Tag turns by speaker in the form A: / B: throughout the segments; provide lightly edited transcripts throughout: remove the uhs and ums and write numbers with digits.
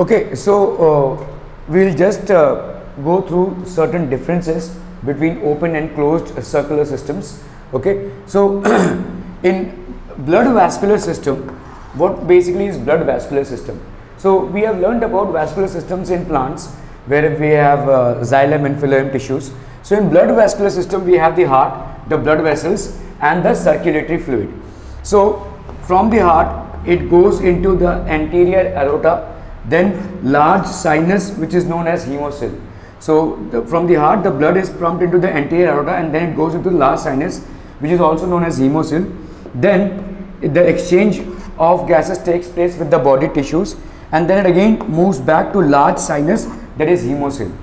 A: Okay, so we'll just go through certain differences between open and closed circular systems. Okay, so in blood vascular system, what basically is blood vascular system? So we have learned about vascular systems in plants where we have xylem and phloem tissues. So in blood vascular system we have the heart, the blood vessels and the circulatory fluid. So from the heart it goes into the anterior aorta, then large sinus which is known as hemocoel. So from the heart the blood is pumped into the anterior aorta and then it goes into the large sinus which is also known as hemocoel. Then the exchange of gases takes place with the body tissues and then it again moves back to large sinus, that is hemocoel.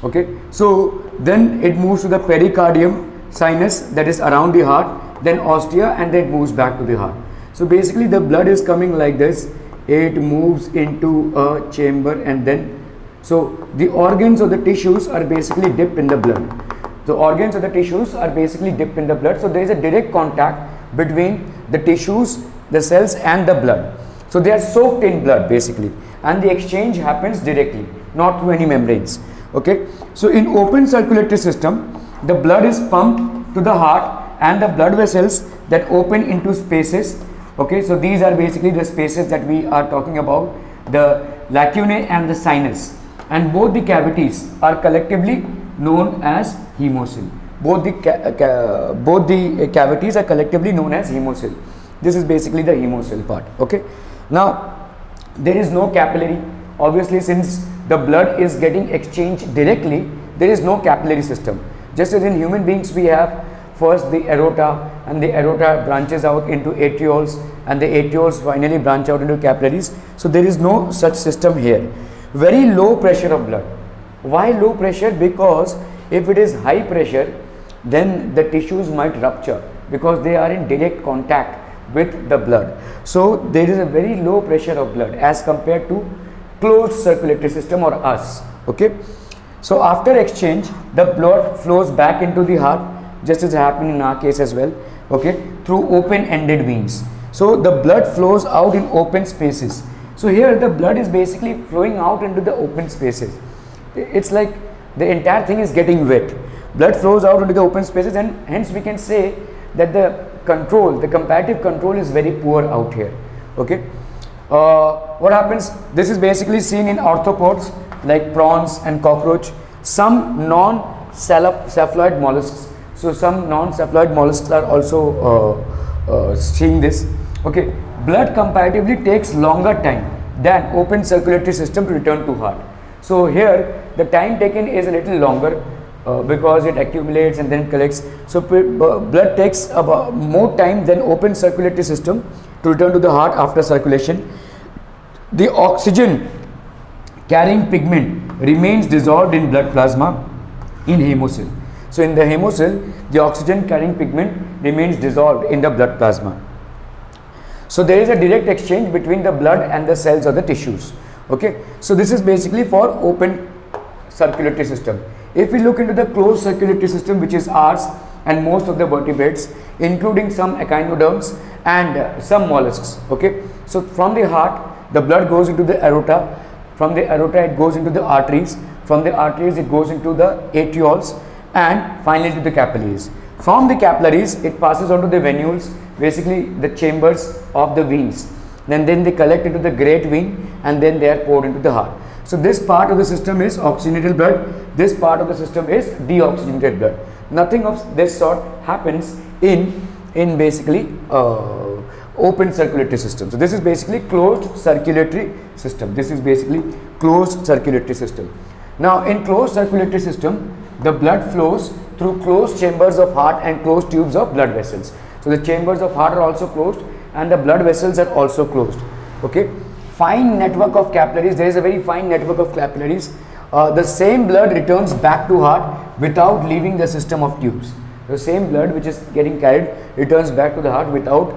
A: Okay, so then it moves to the pericardium sinus, that is around the heart, then ostia, and then it moves back to the heart. So basically the blood is coming like this, it moves into a chamber and then, so the organs or the tissues are basically dipped in the blood. The organs or the tissues are basically dipped in the blood, so there is a direct contact between the tissues, the cells and the blood. So they are soaked in blood basically, and the exchange happens directly, not through any membranes. Okay, so in open circulatory system, the blood is pumped to the heart and the blood vessels that open into spaces. Okay, so these are basically the spaces that we are talking about, the lacunae and the sinus, and both the cavities are collectively known as hemocoel. Both the cavities are collectively known as hemocoel. This is basically the hemocoel part. Okay, now there is no capillary, obviously, since the blood is getting exchanged directly, there is no capillary system. Just as in human beings we have first the aorta, and the aorta branches out into atrioles, and the atrioles finally branch out into capillaries. So there is no such system here. Very low pressure of blood. Why low pressure? Because if it is high pressure, then the tissues might rupture because they are in direct contact with the blood. So there is a very low pressure of blood as compared to closed circulatory system or us. Okay, so after exchange the blood flows back into the heart, just as happened in our case as well. Okay, through open-ended veins. So the blood flows out in open spaces. So here the blood is basically flowing out into the open spaces. It's like the entire thing is getting wet. Blood flows out into the open spaces, and hence we can say that the control, the comparative control is very poor out here. Okay, what happens? This is basically seen in arthropods like prawns and cockroach, some non-cephaloid mollusks. So some non-cephaloid mollusks are also seeing this. Okay, blood comparatively takes longer time than open circulatory system to return to heart. So here the time taken is a little longer because it accumulates and then collects. So blood takes about more time than open circulatory system to return to the heart after circulation. The oxygen carrying pigment remains dissolved in blood plasma in hemocoel. So in the hemocoel, the oxygen carrying pigment remains dissolved in the blood plasma. So there is a direct exchange between the blood and the cells or the tissues. Okay, so this is basically for open circulatory system. If we look into the closed circulatory system, which is ours and most of the vertebrates, including some echinoderms and some mollusks. Okay, so from the heart the blood goes into the aorta, from the aorta it goes into the arteries, from the arteries it goes into the atrioles, and finally to the capillaries. From the capillaries it passes on to the venules, basically the chambers of the veins. Then they collect into the great vein and then they are poured into the heart. So this part of the system is oxygenated blood, this part of the system is deoxygenated blood. Nothing of this sort happens in basically open circulatory system. So this is basically closed circulatory system. This is basically closed circulatory system. Now in closed circulatory system, the blood flows through closed chambers of heart and closed tubes of blood vessels. So the chambers of heart are also closed and the blood vessels are also closed. Okay, fine network of capillaries. There is a very fine network of capillaries. The same blood returns back to heart without leaving the system of tubes. The same blood which is getting carried returns back to the heart without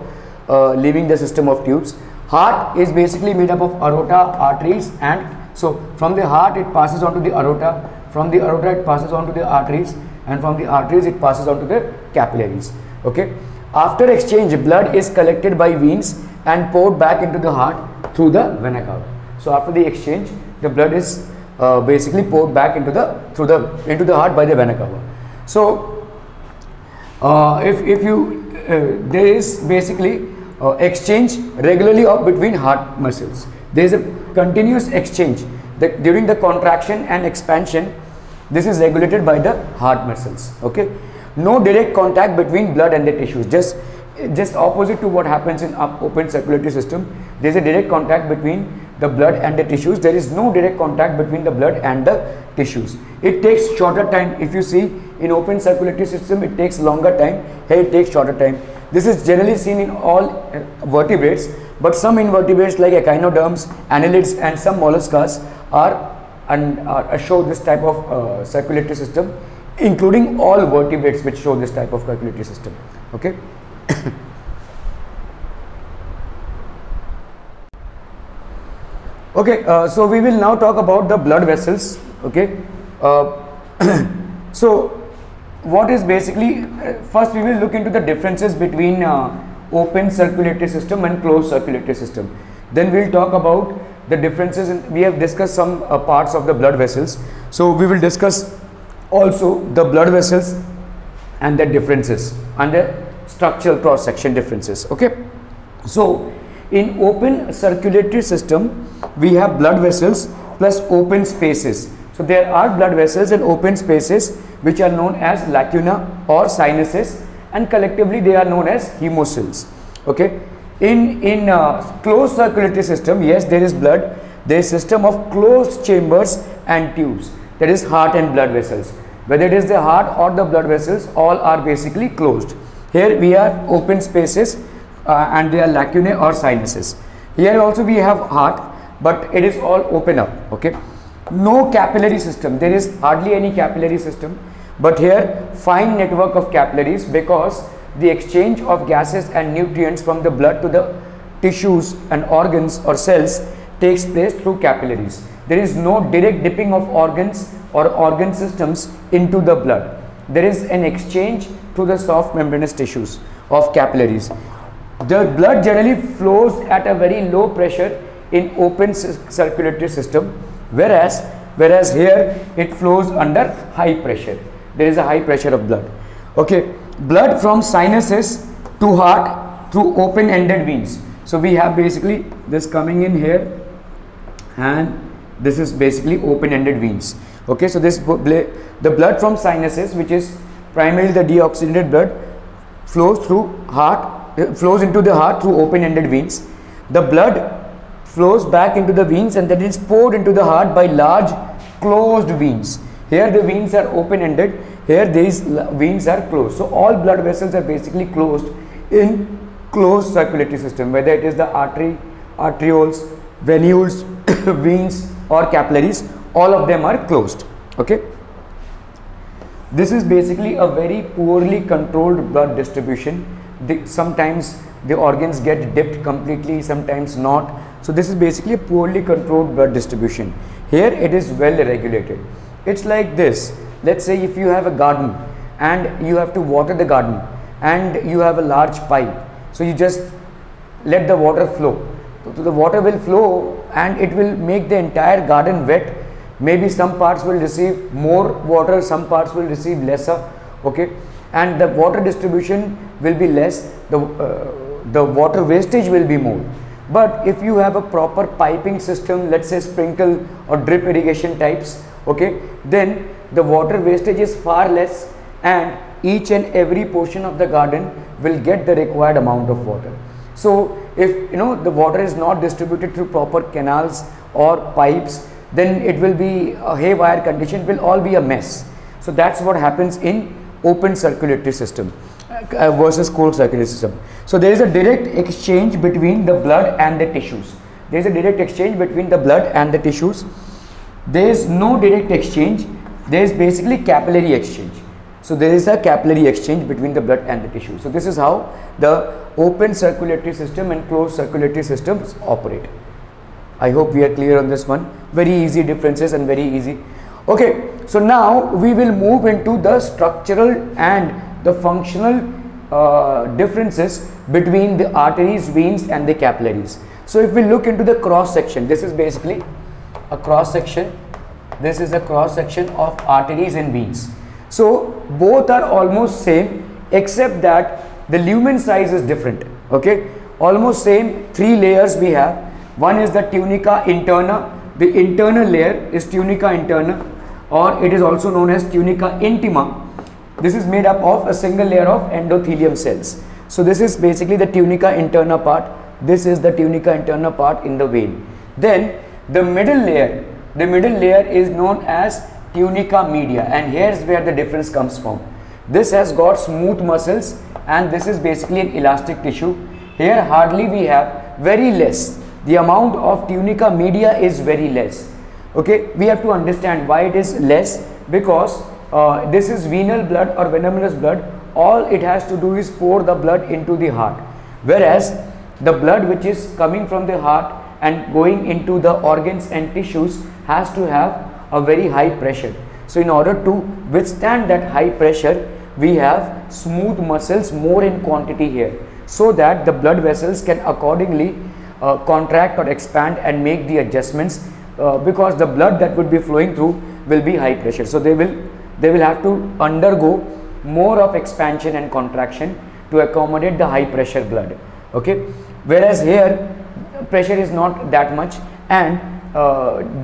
A: leaving the system of tubes. Heart is basically made up of aorta, arteries, and so from the heart it passes on to the aorta, from the aorta it passes on to the arteries, and from the arteries it passes on to the capillaries. Okay, after exchange blood is collected by veins and poured back into the heart through the vena cava. So after the exchange, the blood is basically poured back into the heart by the vena cava. So if you there is basically exchange regularly of between heart muscles. There is a continuous exchange during the contraction and expansion. This is regulated by the heart muscles. Okay, no direct contact between blood and the tissues. Just opposite to what happens in open circulatory system. There is a direct contact between the blood and the tissues. There is no direct contact between the blood and the tissues. It takes shorter time. If you see in open circulatory system, it takes longer time. Here it takes shorter time. This is generally seen in all vertebrates, but some invertebrates like echinoderms, annelids, and some molluscs show this type of circulatory system, including all vertebrates which show this type of circulatory system. Okay. Okay, so we will now talk about the blood vessels. Okay, so what is basically first we will look into the differences between open circulatory system and closed circulatory system. Then we'll talk about the differences we have discussed some parts of the blood vessels, so we will discuss also the blood vessels and their differences and the structural cross section differences. Okay, so in open circulatory system we have blood vessels plus open spaces. So there are blood vessels and open spaces which are known as lacuna or sinuses, and collectively they are known as hemocoels. Okay, in closed circulatory system, yes, there is blood. There is system of closed chambers and tubes, that is heart and blood vessels. Whether it is the heart or the blood vessels, all are basically closed. Here we have open spaces and they are lacunae or sinuses. Here also we have heart, but it is all open up. Okay, no capillary system. There is hardly any capillary system, but here fine network of capillaries, because the exchange of gases and nutrients from the blood to the tissues and organs or cells takes place through capillaries. There is no direct dipping of organs or organ systems into the blood. There is an exchange through the soft membranous tissues of capillaries. The blood generally flows at a very low pressure in open circulatory system, whereas here it flows under high pressure. There is a high pressure of blood. Okay, blood from sinuses to heart through open-ended veins. So we have basically this coming in here, and this is basically open-ended veins. Okay, so the blood from sinuses, which is primarily the deoxygenated blood, flows into the heart through open-ended veins. The blood flows back into the veins and then is poured into the heart by large closed veins. Here the veins are open-ended, here these veins are closed. So all blood vessels are basically closed in closed circulatory system, whether it is the artery, arterioles, venules, veins or capillaries, all of them are closed. Okay, this is basically a very poorly controlled blood distribution. Sometimes the organs get dipped completely, sometimes not. So this is basically a poorly controlled blood distribution. Here it is well regulated. It's like this. Let's say if you have a garden and you have to water the garden and you have a large pipe, so you just let the water flow. So the water will flow and it will make the entire garden wet. Maybe some parts will receive more water, some parts will receive lesser. Okay, and the water distribution will be less, the water wastage will be more. But if you have a proper piping system, let's say sprinkle or drip irrigation types, okay, then the water wastage is far less and each and every portion of the garden will get the required amount of water. So if the water is not distributed through proper canals or pipes, then it will be a haywire condition, will all be a mess. So that's what happens in open circulatory system versus closed circulatory system. So there is a direct exchange between the blood and the tissues. There is a direct exchange between the blood and the tissues. There is no direct exchange. There is basically capillary exchange. So there is a capillary exchange between the blood and the tissue. So this is how the open circulatory system and closed circulatory systems operate. I hope we are clear on this one. Very easy differences and very easy. Okay, so now we will move into the structural and the functional differences between the arteries, veins and the capillaries. So if we look into the cross section, this is basically a cross section. This is a cross section of arteries and veins. So both are almost same, except that the lumen size is different. Okay, almost same. Three layers we have. One is the tunica interna. The internal layer is tunica interna, or it is also known as tunica intima. This is made up of a single layer of endothelium cells. So this is basically the tunica interna part. This is the tunica interna part in the vein. Then the middle layer is known as tunica media, and here's where the difference comes from. This has got smooth muscles, and this is basically an elastic tissue. Here hardly we have, very less. The amount of tunica media is very less. Okay, we have to understand why it is less, because this is venal blood or venomous blood. All it has to do is pour the blood into the heart, whereas the blood which is coming from the heart and going into the organs and tissues has to have a very high pressure. So in order to withstand that high pressure, we have smooth muscles more in quantity here, so that the blood vessels can accordingly contract or expand and make the adjustments, because the blood that would be flowing through will be high pressure. So they will have to undergo more of expansion and contraction to accommodate the high pressure blood. Okay, whereas here pressure is not that much, and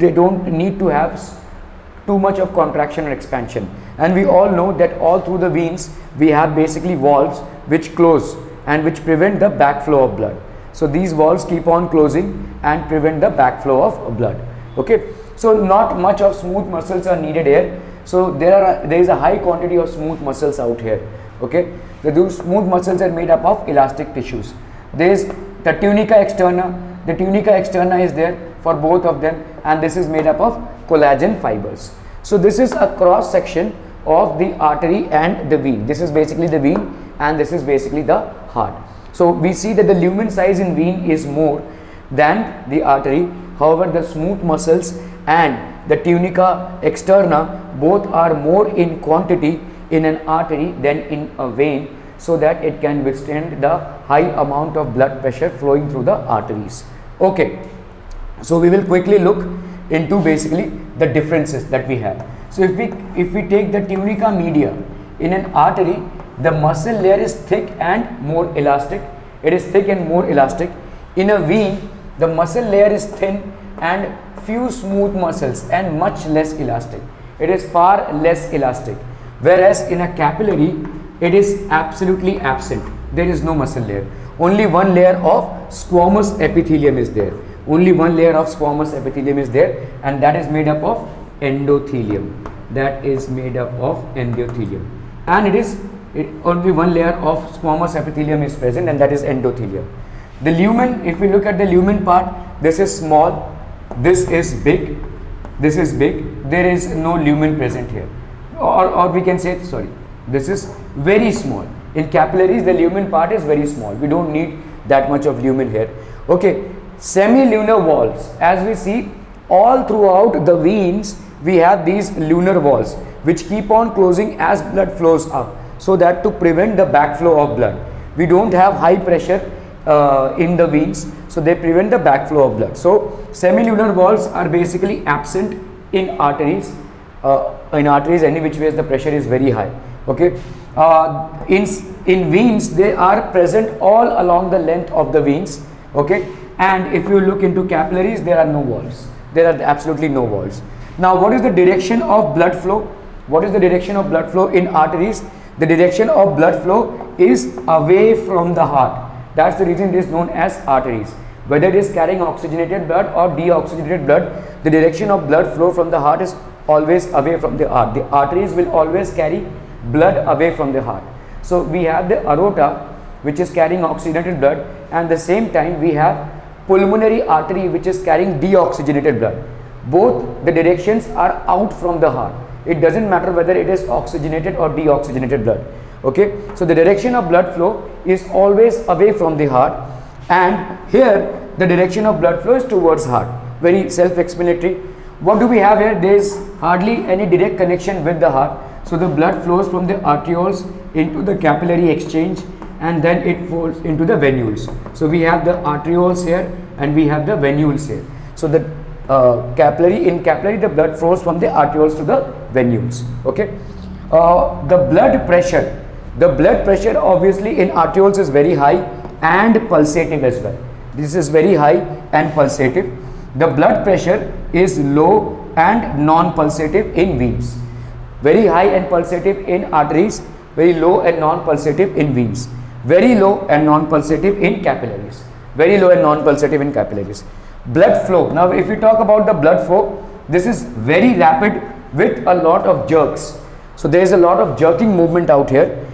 A: they don't need to have too much of contraction or expansion. And we all know that all through the veins we have basically valves which close and which prevent the backflow of blood. So these valves keep on closing and prevent the backflow of blood. Okay, so not much of smooth muscles are needed here. So there is a high quantity of smooth muscles out here. Okay, those smooth muscles are made up of elastic tissues. There is the tunica externa. The tunica externa is there for both of them, and this is made up of collagen fibers. So this is a cross section of the artery and the vein. This is basically the vein, and this is basically the heart. So we see that the lumen size in vein is more than the artery. However, the smooth muscles and the tunica externa both are more in quantity in an artery than in a vein, so that it can withstand the high amount of blood pressure flowing through the arteries. Okay, so we will quickly look into basically the differences that we have. So if we take the tunica media in an artery, the muscle layer is thick and more elastic. It is thick and more elastic. In a vein, the muscle layer is thin and few smooth muscles and much less elastic. It is far less elastic. Whereas in a capillary, it is absolutely absent. There is no muscle layer. Only one layer of squamous epithelium is there. Only one layer of squamous epithelium is there, and that is made up of endothelium. That is made up of endothelium. And only one layer of squamous epithelium is present, and that is endothelium. The lumen, if we look at the lumen part, this is small, this is big, this is big. There is no lumen present here, or we can say, sorry, this is very small. In capillaries, the lumen part is very small. We don't need that much of lumen here. Okay, semilunar walls. As we see, all throughout the veins, we have these lunar walls which keep on closing as blood flows up, so that to prevent the backflow of blood. We don't have high pressure in the veins, so they prevent the backflow of blood. So semilunar walls are basically absent in arteries. Any which ways the pressure is very high. Okay, in veins they are present all along the length of the veins. Okay, and if you look into capillaries, there are no walls. There are absolutely no walls. Now, what is the direction of blood flow? What is the direction of blood flow in arteries? The direction of blood flow is away from the heart. That's the reason it is known as arteries. Whether it is carrying oxygenated blood or deoxygenated blood, the direction of blood flow from the heart is always away from the heart. The arteries will always carry blood away from the heart. So we have the aorta, which is carrying oxygenated blood, and at the same time we have pulmonary artery, which is carrying deoxygenated blood. Both the directions are out from the heart. It doesn't matter whether it is oxygenated or deoxygenated blood. Okay, so the direction of blood flow is always away from the heart, and here the direction of blood flow is towards heart. Very self-explanatory. What do we have here? There is hardly any direct connection with the heart. So the blood flows from the arterioles into the capillary exchange, and then it flows into the venules. So we have the arterioles here and we have the venules here. So the capillary. In capillary, the blood flows from the arterioles to the venules. Okay. The blood pressure obviously in arterioles is very high and pulsating as well. This is very high and pulsative. The blood pressure is low and non-pulsative in veins. Very high and pulsative in arteries, very low and non-pulsative in veins. Very low and non-pulsative in capillaries. Very low and non-pulsative in capillaries. Blood flow. Now if we talk about the blood flow, this is very rapid with a lot of jerks. So there is a lot of jerking movement out here.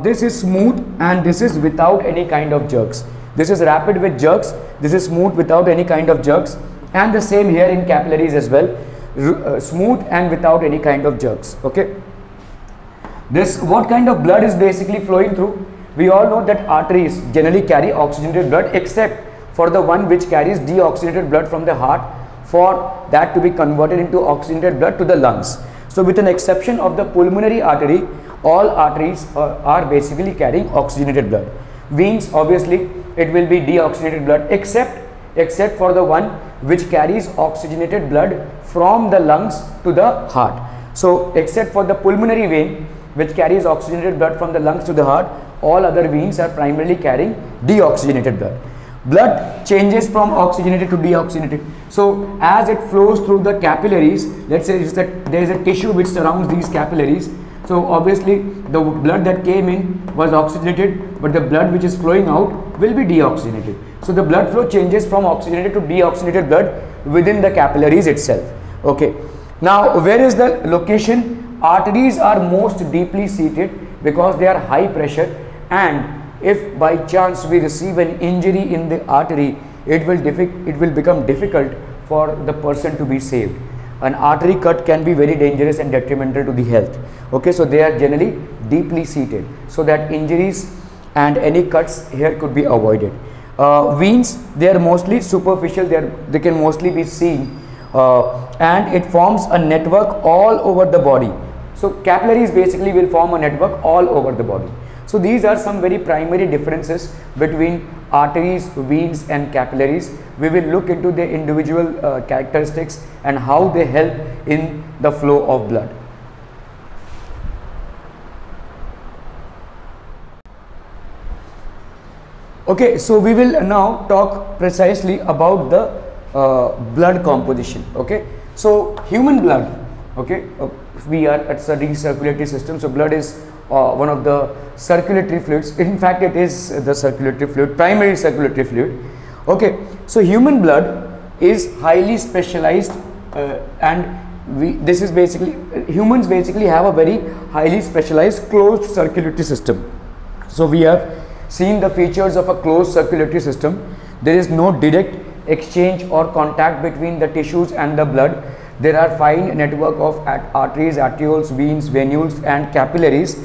A: This is smooth and this is without any kind of jerks. This is rapid with jerks, this is smooth without any kind of jerks, and the same here in capillaries as well, smooth and without any kind of jerks. Okay. This, what kind of blood is basically flowing through? We all know that arteries generally carry oxygenated blood, except for the one which carries deoxygenated blood from the heart, for that to be converted into oxygenated blood to the lungs. So with an exception of the pulmonary artery, all arteries are basically carrying oxygenated blood. Veins, obviously it will be deoxygenated blood, except for the one which carries oxygenated blood from the lungs to the heart. So except for the pulmonary vein which carries oxygenated blood from the lungs to the heart, all other veins are primarily carrying deoxygenated blood. Blood changes from oxygenated to deoxygenated. So as it flows through the capillaries, let's say there is a tissue which surrounds these capillaries. So obviously the blood that came in was oxygenated, but the blood which is flowing out will be deoxygenated. So the blood flow changes from oxygenated to deoxygenated blood within the capillaries itself. Okay. Now where is the location? Arteries are most deeply seated because they are high pressure, and if by chance we receive an injury in the artery, it will become difficult for the person to be saved. An artery cut can be very dangerous and detrimental to the health. Okay, so they are generally deeply seated so that injuries and any cuts here could be avoided. Veins, they are mostly superficial, they can mostly be seen, and it forms a network all over the body. So capillaries basically will form a network all over the body. So these are some very primary differences between arteries, veins and capillaries. We will look into the individual characteristics and how they help in the flow of blood. Okay, so we will now talk precisely about the blood composition. Okay, so human blood, okay, we are at studying circulatory system, so blood is one of the circulatory fluids. In fact, it is the circulatory fluid, primary circulatory fluid. Okay, so human blood is highly specialized, and humans basically have a very highly specialized closed circulatory system. So we have seen the features of a closed circulatory system. There is no direct exchange or contact between the tissues and the blood. There are fine network of arteries, arterioles, veins, venules and capillaries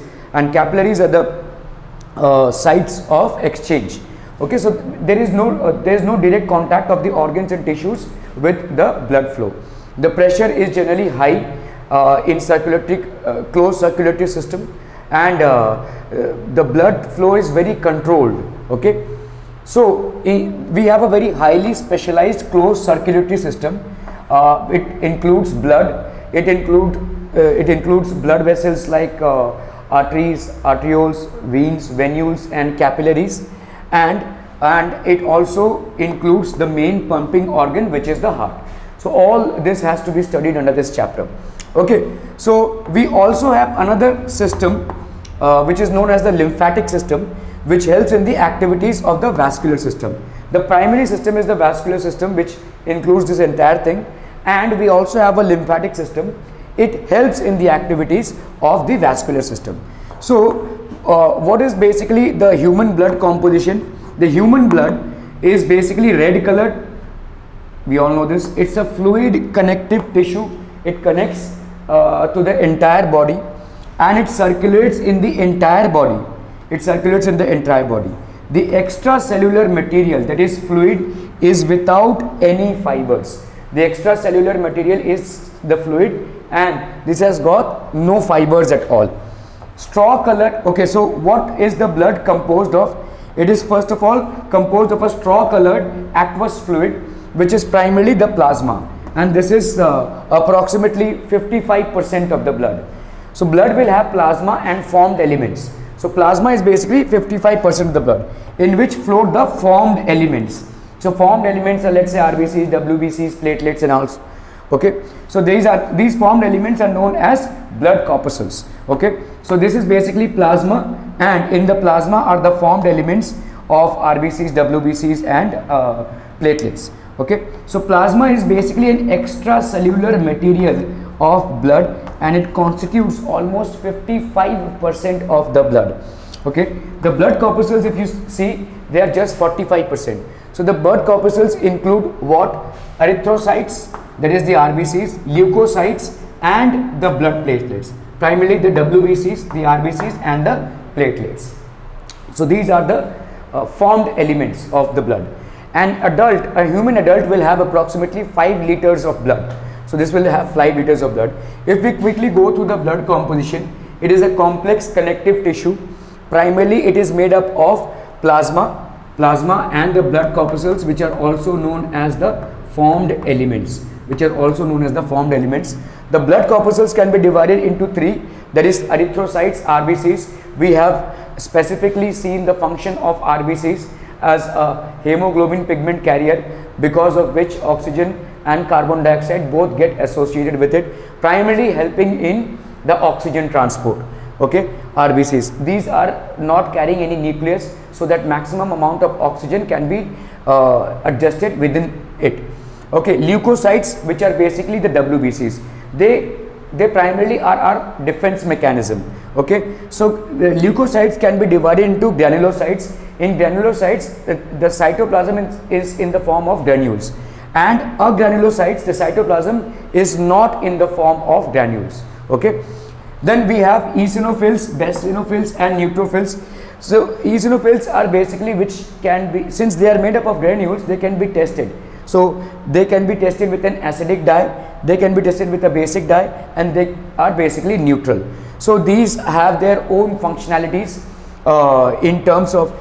A: are the sites of exchange. Okay, so there is no direct contact of the organs and tissues with the blood flow. The pressure is generally high in closed circulatory system, and the blood flow is very controlled. Okay, so we have a very highly specialized closed circulatory system. It includes blood, it includes blood vessels like arteries, arterioles, veins, venules and capillaries, and it also includes the main pumping organ, which is the heart. So all this has to be studied under this chapter. Okay, so we also have another system which is known as the lymphatic system, which helps in the activities of the vascular system. The primary system is the vascular system, which includes this entire thing, and we also have a lymphatic system. It helps in the activities of the vascular system. So what is basically the human blood composition? The human blood is basically red colored. We all know this. It's a fluid connective tissue. It connects to the entire body, and it circulates in the entire body. It circulates in the entire body. The extracellular material, that is fluid, is without any fibers. The extracellular material is the fluid, and this has got no fibers at all. Straw colored. Okay, so what is the blood composed of? It is first of all composed of a straw colored aqueous fluid, which is primarily the plasma. and this is approximately 55% of the blood. So blood will have plasma and formed elements. So plasma is basically 55% of the blood, in which float the formed elements. So formed elements are, let's say, RBCs, WBCs, platelets and all. Okay, so these formed elements are known as blood corpuscles. Okay, so this is basically plasma, and in the plasma are the formed elements of RBCs, WBCs and platelets. Okay, so plasma is basically an extracellular material of blood, and it constitutes almost 55% of the blood. Okay, the blood corpuscles, if you see, they are just 45%. So the blood corpuscles include what? Erythrocytes, that is the RBCs, leukocytes and the blood platelets, primarily the WBCs, the RBCs and the platelets. So these are the formed elements of the blood. A human adult will have approximately 5 liters of blood. So this will have 5 liters of blood. If we quickly go through the blood composition, it is a complex connective tissue. Primarily it is made up of plasma and the blood corpuscles, which are also known as the formed elements. The blood corpuscles can be divided into 3, that is erythrocytes, RBCs. We have specifically seen the function of RBCs as a hemoglobin pigment carrier, because of which oxygen and carbon dioxide both get associated with it, primarily helping in the oxygen transport. Okay, RBCs, these are not carrying any nucleus, so that maximum amount of oxygen can be adjusted within it. Okay, leukocytes, which are basically the WBCs, they primarily are our defense mechanism. Okay, so the leukocytes can be divided into granulocytes. In granulocytes, the cytoplasm is in the form of granules, and agranulocytes, the cytoplasm is not in the form of granules. Okay, then we have eosinophils, basionophils and neutrophils. So eosinophils are basically, which can be, since they are made up of granules, they can be tested. So they can be tested with an acidic dye, they can be tested with a basic dye, and they are basically neutral. So these have their own functionalities in terms of,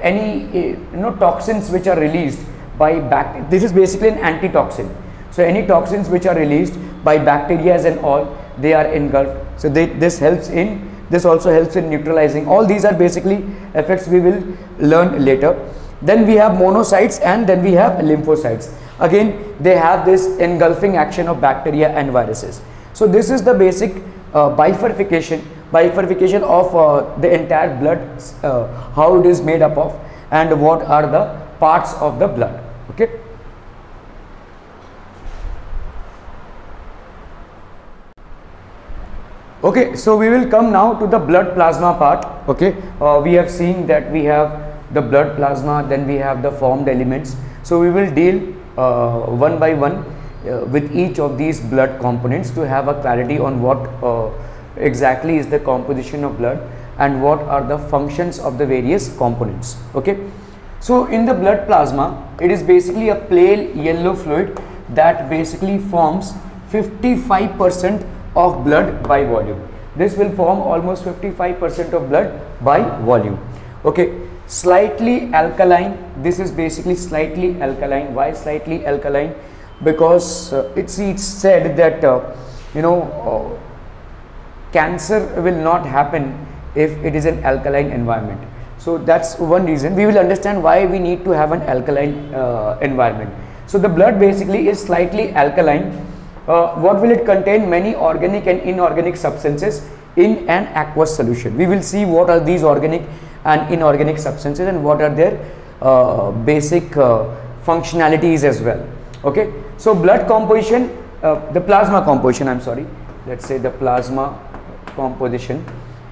A: any toxins which are released by bacteria. This is basically an antitoxin. So any toxins which are released by bacteria and all, they are engulfed. So this also helps in neutralizing. All these are basically effects we will learn later. Then we have monocytes, and then we have lymphocytes. Again, they have this engulfing action of bacteria and viruses. So this is the basic bifurcation of the entire blood, how it is made up of, and what are the parts of the blood. Okay. Okay, so we will come now to the blood plasma part. Okay, we have seen that we have the blood plasma, then we have the formed elements. So we will deal one by one with each of these blood components to have a clarity on what exactly is the composition of blood and what are the functions of the various components. Okay, so in the blood plasma, it is basically a pale yellow fluid that basically forms 55% of blood by volume. This will form almost 55% of blood by volume. Okay, slightly alkaline. This is basically slightly alkaline. Why slightly alkaline? Because it's said that cancer will not happen if it is an alkaline environment. So that's one reason. We will understand why we need to have an alkaline environment. So the blood basically is slightly alkaline. What will it contain? Many organic and inorganic substances in an aqueous solution. We will see what are these organic and inorganic substances and what are their basic functionalities as well. Okay, so blood composition, the plasma composition, I'm sorry, let's say the plasma composition,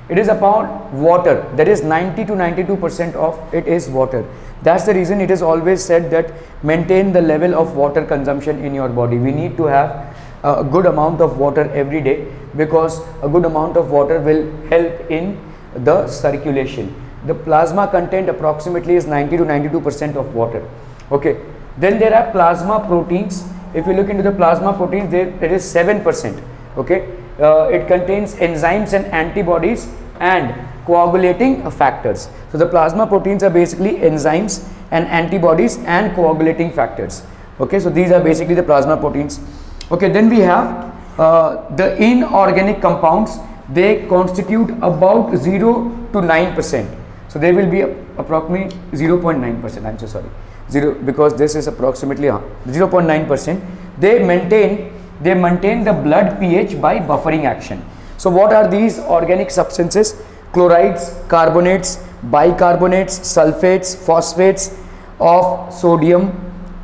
A: it is about water. That is 90 to 92% of it is water. That's the reason it is always said that maintain the level of water consumption in your body. We need to have a good amount of water every day, because a good amount of water will help in the circulation. The plasma content approximately is 90 to 92% of water. Okay, then there are plasma proteins. If you look into the plasma proteins, there is 7%. Okay, it contains enzymes and antibodies and coagulating factors. So the plasma proteins are basically enzymes and antibodies and coagulating factors. Okay, so these are basically the plasma proteins. Okay, then we have the inorganic compounds. They constitute about 0 to 9%. So they will be approximately 0.9%. I'm so sorry, 0, because this is approximately 0.9%. They maintain the blood pH by buffering action. So what are these organic substances? Chlorides, carbonates, bicarbonates, sulfates, phosphates of sodium,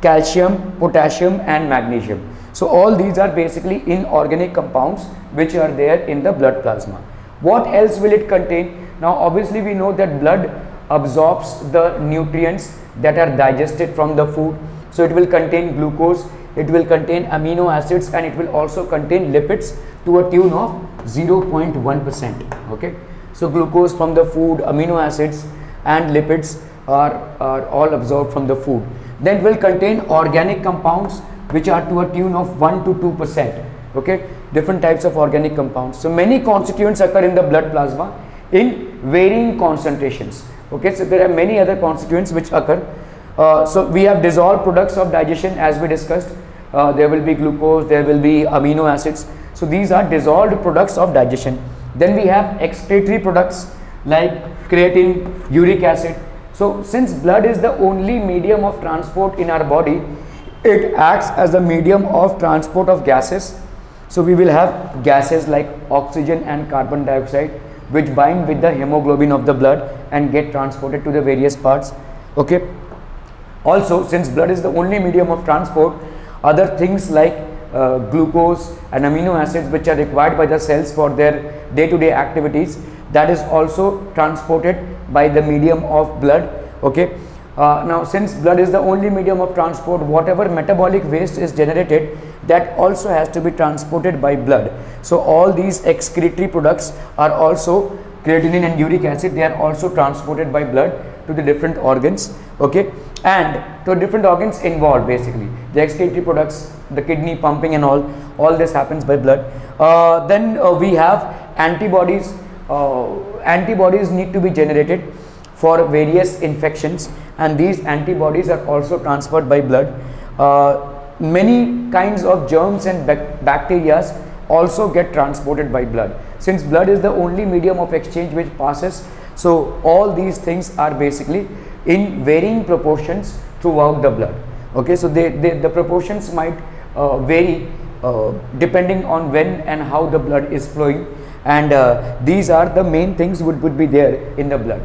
A: calcium, potassium and magnesium. So all these are basically inorganic compounds which are there in the blood plasma. What else will it contain? Now obviously we know that blood absorbs the nutrients that are digested from the food. So it will contain glucose, it will contain amino acids, and it will also contain lipids to a tune of 0.1%. Okay, so glucose from the food, amino acids and lipids are all absorbed from the food. Then it will contain organic compounds which are to a tune of 1 to 2%. Okay, different types of organic compounds. So many constituents occur in the blood plasma in varying concentrations. Okay, so there are many other constituents which occur. So we have dissolved products of digestion, as we discussed. There will be glucose, there will be amino acids. So these are dissolved products of digestion. Then we have excretory products like creatine, uric acid. So since blood is the only medium of transport in our body, it acts as a medium of transport of gases. So we will have gases like oxygen and carbon dioxide which bind with the hemoglobin of the blood and get transported to the various parts. Okay, also since blood is the only medium of transport, other things like glucose and amino acids which are required by the cells for their day-to-day activities, that is also transported by the medium of blood. Okay, now since blood is the only medium of transport, whatever metabolic waste is generated, that also has to be transported by blood. So all these excretory products are also creatinine and uric acid, they are also transported by blood to the different organs. Okay, and to different organs involved, basically the excretory products, the kidney pumping and all this happens by blood. Then we have antibodies. Antibodies need to be generated for various infections, and these antibodies are also transferred by blood. Many kinds of germs and bacteria also get transported by blood. Since blood is the only medium of exchange which passes, so all these things are basically in varying proportions throughout the blood. Okay, so the proportions might vary depending on when and how the blood is flowing, and these are the main things would be there in the blood.